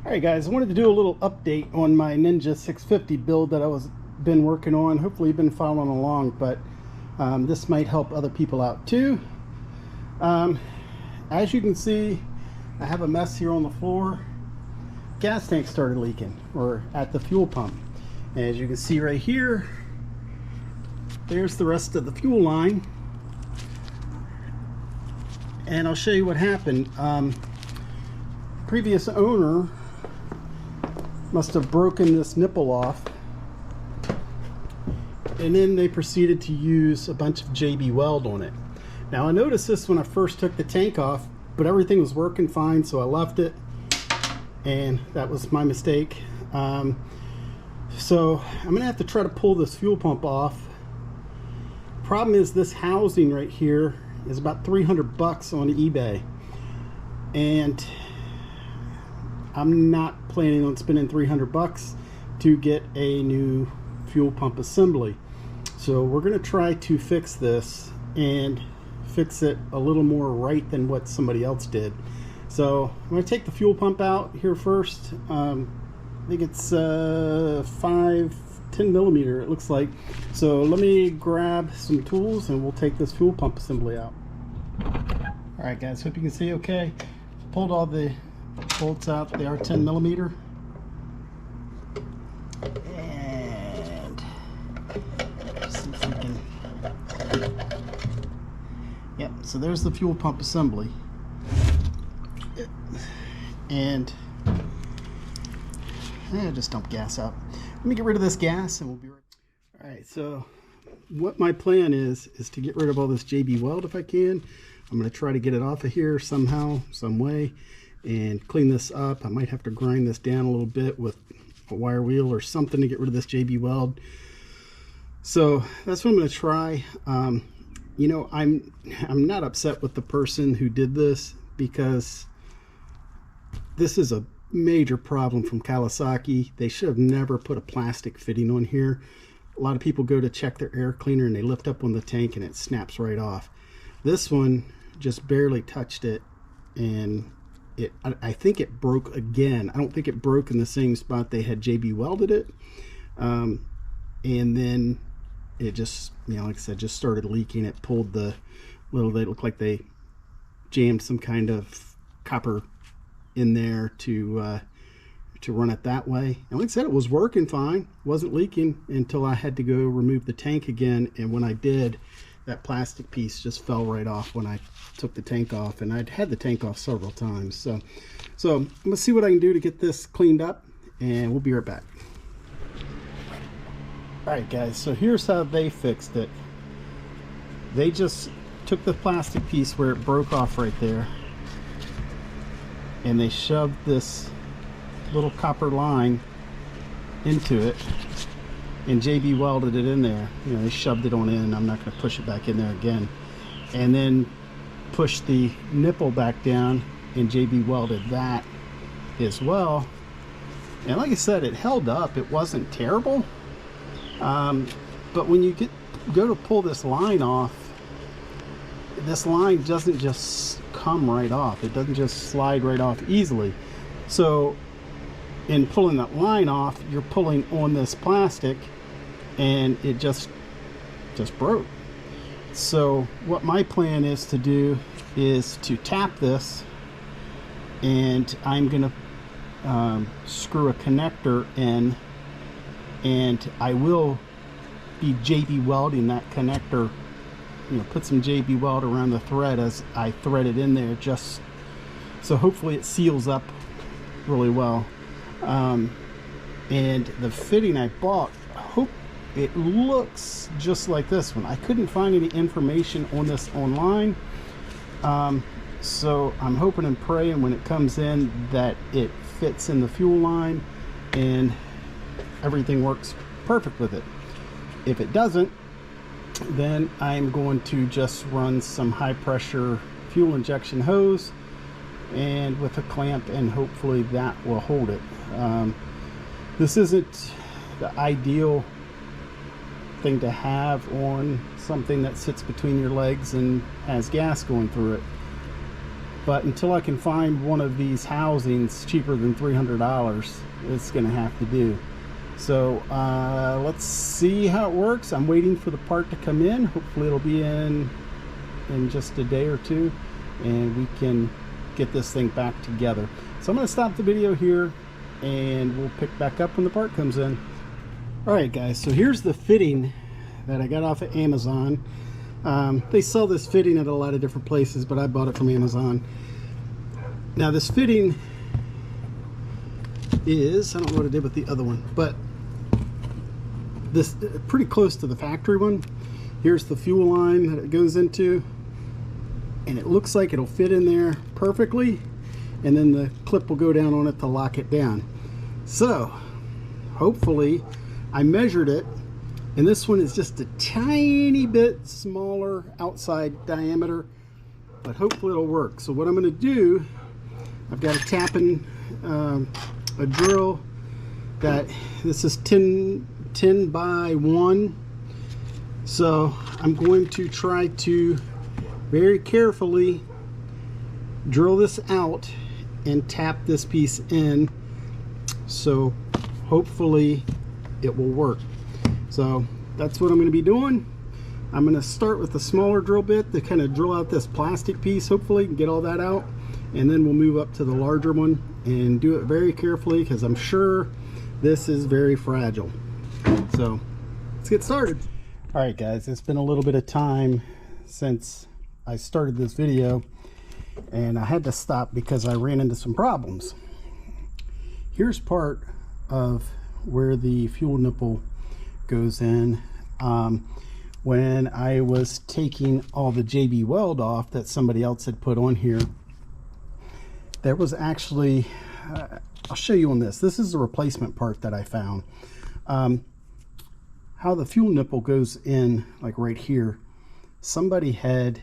Alright guys, I wanted to do a little update on my Ninja 650 build that been working on. Hopefully you've been following along, but this might help other people out too. As you can see, I have a mess here on the floor. Gas tank started leaking, or at the fuel pump. And as you can see right here, there's the rest of the fuel line. And I'll show you what happened. Previous owner must have broken this nipple off, and then they proceeded to use a bunch of JB Weld on it. Now I noticed this when I first took the tank off, but everything was working fine, so I left it, and that was my mistake. So I'm gonna have to try to pull this fuel pump off. Problem is, this housing right here is about 300 bucks on eBay, and I'm not planning on spending 300 bucks to get a new fuel pump assembly. So we're going to try to fix this and fix it a little more right than what somebody else did. So I'm going to take the fuel pump out here first. I think it's 10 millimeter it looks like. So let me grab some tools and we'll take this fuel pump assembly out. Alright guys, hope you can see okay. Pulled all the bolts out. They are 10 millimeter. And just see if we can. Yep, so there's the fuel pump assembly. And just dump gas out. Let me get rid of this gas and we'll be right back. Alright, so what my plan is to get rid of all this JB Weld if I can. I'm going to try to get it off of here somehow, some way, and clean this up. I might have to grind this down a little bit with a wire wheel or something to get rid of this JB Weld. So that's what I'm going to try. You know, I'm not upset with the person who did this, because this is a major problem from Kawasaki. They should have never put a plastic fitting on here. A lot of people go to check their air cleaner and they lift up on the tank and it snaps right off. This one just barely touched it, and I think it broke again. I don't think it broke in the same spot they had JB welded it. And then it just, you know, like I said, just started leaking. It pulled the little, they look like they jammed some kind of copper in there to run it that way. And like I said, it was working fine, wasn't leaking until I had to go remove the tank again. And when I did, that plastic piece just fell right off when I took the tank off, and I'd had the tank off several times. So I'm gonna see what I can do to get this cleaned up, and we'll be right back. All right guys, so here's how they fixed it. They just took the plastic piece where it broke off right there, and they shoved this little copper line into it and JB welded it in there. You know, they shoved it on in. I'm not going to push it back in there again. And then pushed the nipple back down and JB welded that as well. And like I said, it held up. It wasn't terrible. But when you go to pull this line off, this line doesn't just come right off. It doesn't just slide right off easily. So in pulling that line off, you're pulling on this plastic, and it just broke. So what my plan is to do is to tap this, and I'm gonna screw a connector in, and I will be JB welding that connector. You know, put some JB weld around the thread as I thread it in there, just so hopefully it seals up really well. And the fitting I bought, I hope it looks just like this one. I couldn't find any information on this online, so I'm hoping and praying when it comes in that it fits in the fuel line and everything works perfect with it. If it doesn't, then I'm going to just run some high pressure fuel injection hose and with a clamp, and hopefully that will hold it. This isn't the ideal thing to have on something that sits between your legs and has gas going through it, but until I can find one of these housings cheaper than $300, it's gonna have to do. So let's see how it works. I'm waiting for the part to come in. Hopefully it'll be in just a day or two, and we can get this thing back together. So I'm going to stop the video here, and we'll pick back up when the part comes in. Alright guys, so here's the fitting that I got off of Amazon. They sell this fitting at a lot of different places, but I bought it from Amazon. Now this fitting is, I don't know what I did with the other one, but this pretty close to the factory one. Here's the fuel line that it goes into, and it looks like it'll fit in there perfectly, and then the clip will go down on it to lock it down. So hopefully, I measured it, and this one is just a tiny bit smaller outside diameter, but hopefully it'll work. So what I'm going to do, I've got a tapping a drill that this is 10 by 1, so I'm going to try to very carefully drill this out and tap this piece in, so hopefully it will work. So that's what I'm going to be doing. I'm going to start with the smaller drill bit to kind of drill out this plastic piece, hopefully, and get all that out, and then we'll move up to the larger one and do it very carefully, because I'm sure this is very fragile. So let's get started. All right guys, it's been a little bit of time since I started this video, and I had to stop because I ran into some problems. Here's part of where the fuel nipple goes in. When I was taking all the JB weld off that somebody else had put on here, there was actually, I'll show you on this. This is the replacement part that I found. How the fuel nipple goes in, like right here, somebody had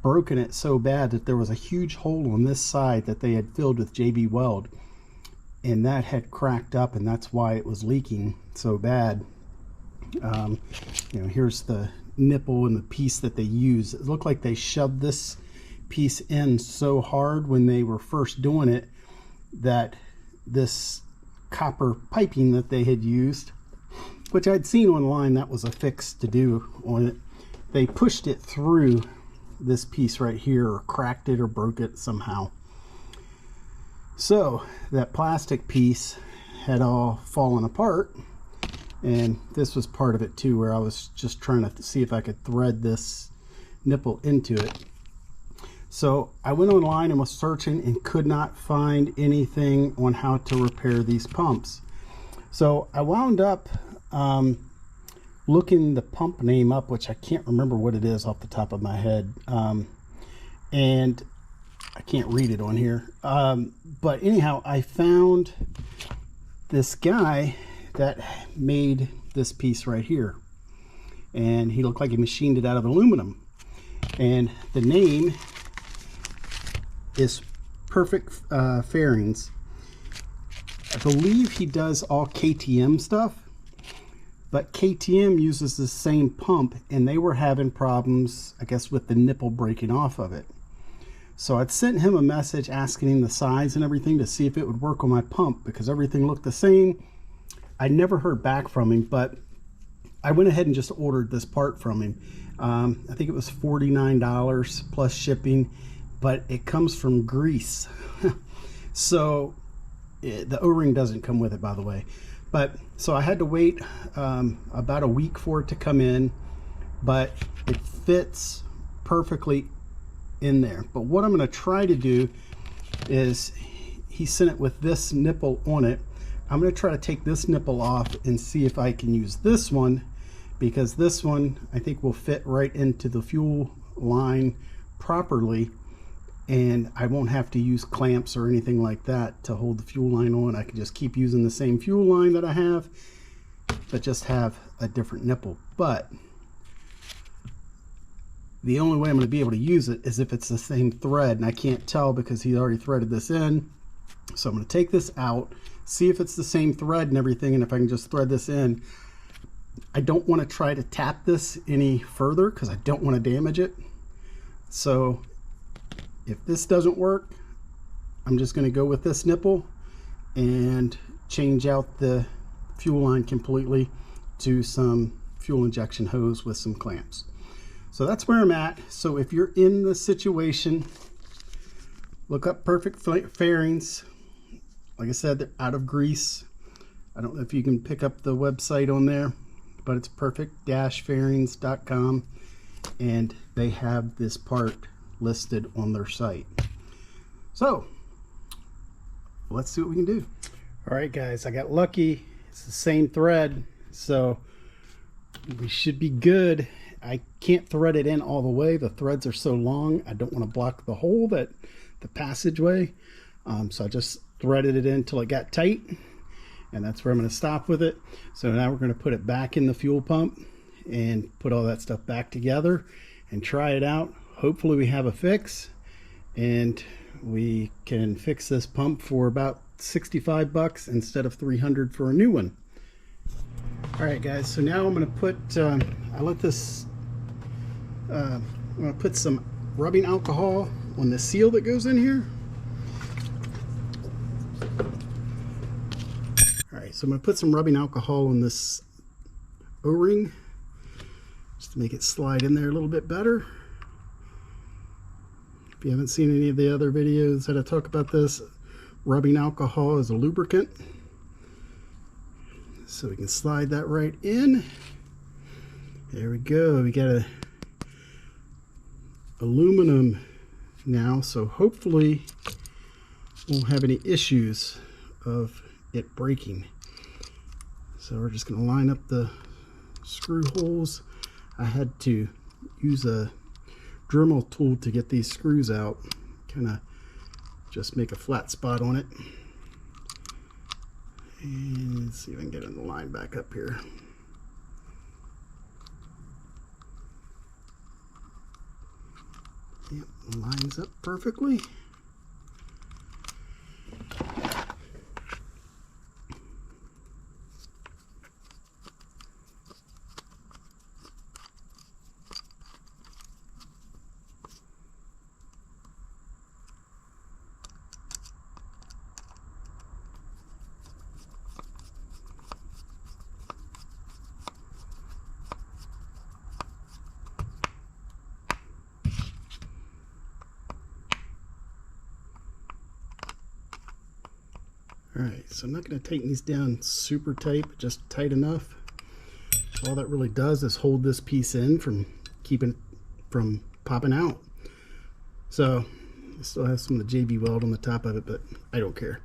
broken it so bad that there was a huge hole on this side that they had filled with JB weld, and that had cracked up, and that's why it was leaking so bad. You know, here's the nipple and the piece that they use. It looked like they shoved this piece in so hard when they were first doing it that this copper piping that they had used, which I'd seen online, that was a fix to do on it, they pushed it through this piece right here, or cracked it or broke it somehow. So that plastic piece had all fallen apart, and this was part of it too, where I was just trying to see if I could thread this nipple into it. So I went online and was searching and could not find anything on how to repair these pumps. So I wound up looking the pump name up, which I can't remember what it is off the top of my head, and I can't read it on here, but anyhow, I found this guy that made this piece right here, and he looked like he machined it out of aluminum, and the name is Perfect Fairings. I believe he does all KTM stuff, but KTM uses the same pump, and they were having problems, I guess, with the nipple breaking off of it. So I'd sent him a message asking him the size and everything to see if it would work on my pump, because everything looked the same. I never heard back from him, but I went ahead and just ordered this part from him. I think it was $49 plus shipping, but it comes from Greece. So the O-ring doesn't come with it, by the way. But so I had to wait about a week for it to come in, but it fits perfectly in there. But what I'm going to try to do is, he sent it with this nipple on it. I'm going to try to take this nipple off and see if I can use this one, because this one I think will fit right into the fuel line properly, and I won't have to use clamps or anything like that to hold the fuel line on. I can just keep using the same fuel line that I have, but just have a different nipple. But the only way I'm going to be able to use it is if it's the same thread, and I can't tell because he already threaded this in. So I'm going to take this out, see if it's the same thread and everything, and if I can just thread this in. I don't want to try to tap this any further because I don't want to damage it. So If this doesn't work, I'm just going to go with this nipple and change out the fuel line completely to some fuel injection hose with some clamps. So that's where I'm at. So if you're in the situation, look up Perfect Fairings. Like I said, they're out of Greece. I don't know if you can pick up the website on there, but it's perfect-fairings.com, and they have this part listed on their site. So let's see what we can do. All right, guys, I got lucky. It's the same thread, so we should be good. I can't thread it in all the way. The threads are so long, I don't want to block the hole, the passageway. So I just threaded it in until it got tight, and that's where I'm going to stop with it. So now we're going to put it back in the fuel pump and put all that stuff back together and try it out. Hopefully we have a fix, and we can fix this pump for about 65 bucks instead of 300 for a new one. All right, guys, so now I'm going to put I'm going to put some rubbing alcohol on the seal that goes in here. All right, so I'm going to put some rubbing alcohol on this O-ring just to make it slide in there a little bit better. If you haven't seen any of the other videos that I talk about this, rubbing alcohol is a lubricant. So we can slide that right in. There we go. We got a aluminum now, so hopefully we won't have any issues of it breaking. So we're just going to line up the screw holes. I had to use a Dremel tool to get these screws out, kind of just make a flat spot on it. And let's see if I can get in the line back up here. Yep, lines up perfectly. Alright, so I'm not going to tighten these down super tight, but just tight enough. So all that really does is hold this piece in from keeping it from popping out. So it still has some of the JB weld on the top of it, but I don't care.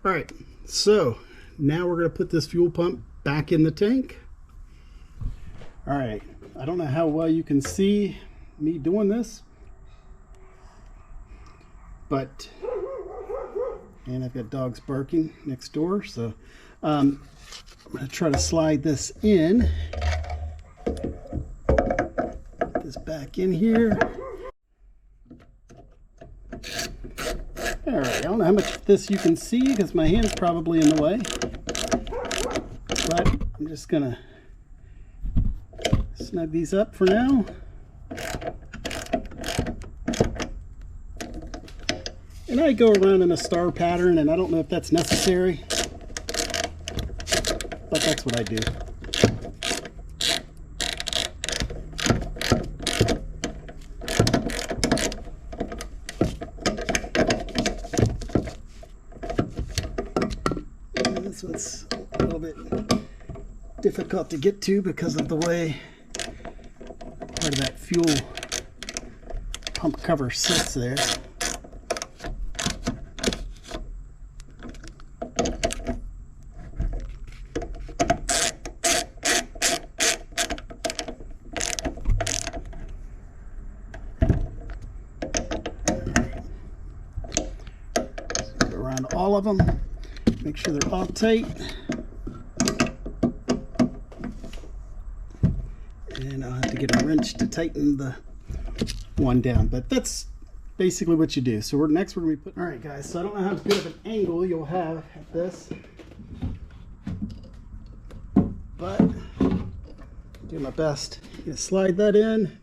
Alright, so now we're going to put this fuel pump back in the tank. Alright, I don't know how well you can see me doing this, but and I've got dogs barking next door, so I'm going to try to slide this in. Put this back in here. Alright, I don't know how much of this you can see because my hand's probably in the way, but I'm just going to snug these up for now. And I go around in a star pattern, and I don't know if that's necessary, but that's what I do. And this one's a little bit difficult to get to because of the way part of that fuel pump cover sits there. Around all of them, make sure they're all tight, and I'll have to get a wrench to tighten the one down, but that's basically what you do. So next we're going to be putting, alright guys, so I don't know how good of an angle you'll have at this, but I'll do my best. I'm going to slide that in.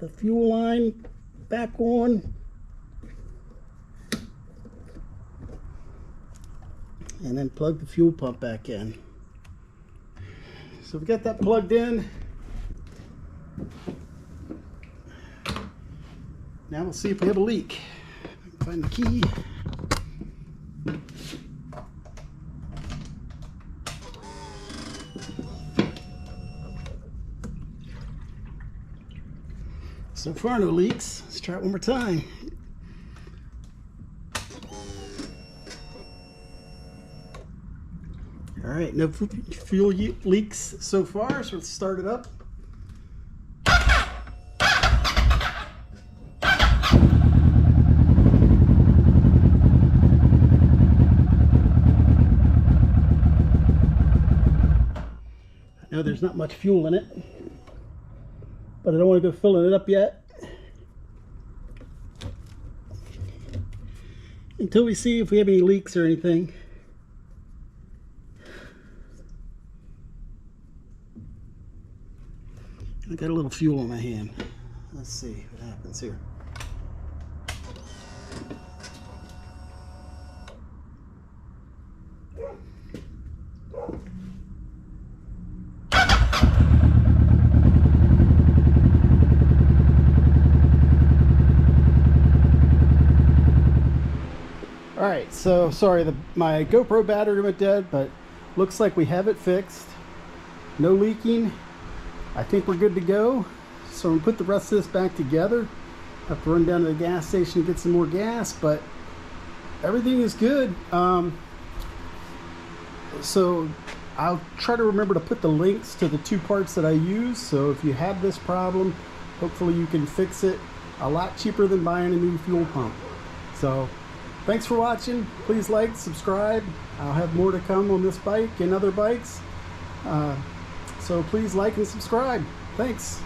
the fuel line back on. And then plug the fuel pump back in. So we got that plugged in. Now we'll see if we have a leak. Find the key. So far no leaks. Let's try it one more time. All right, no fuel leaks so far, so let's start it up. I know there's not much fuel in it, but I don't want to go filling it up yet until we see if we have any leaks or anything. I got a little fuel on my hand. Let's see what happens here. All right, so sorry, my GoPro battery went dead, but looks like we have it fixed. No leaking. I think we're good to go. So I'm gonna put the rest of this back together. Have to run down to the gas station to get some more gas, but everything is good. So I'll try to remember to put the links to the two parts that I use. So if you have this problem, hopefully you can fix it a lot cheaper than buying a new fuel pump. So thanks for watching. Please like, subscribe. I'll have more to come on this bike and other bikes. So please like and subscribe. Thanks.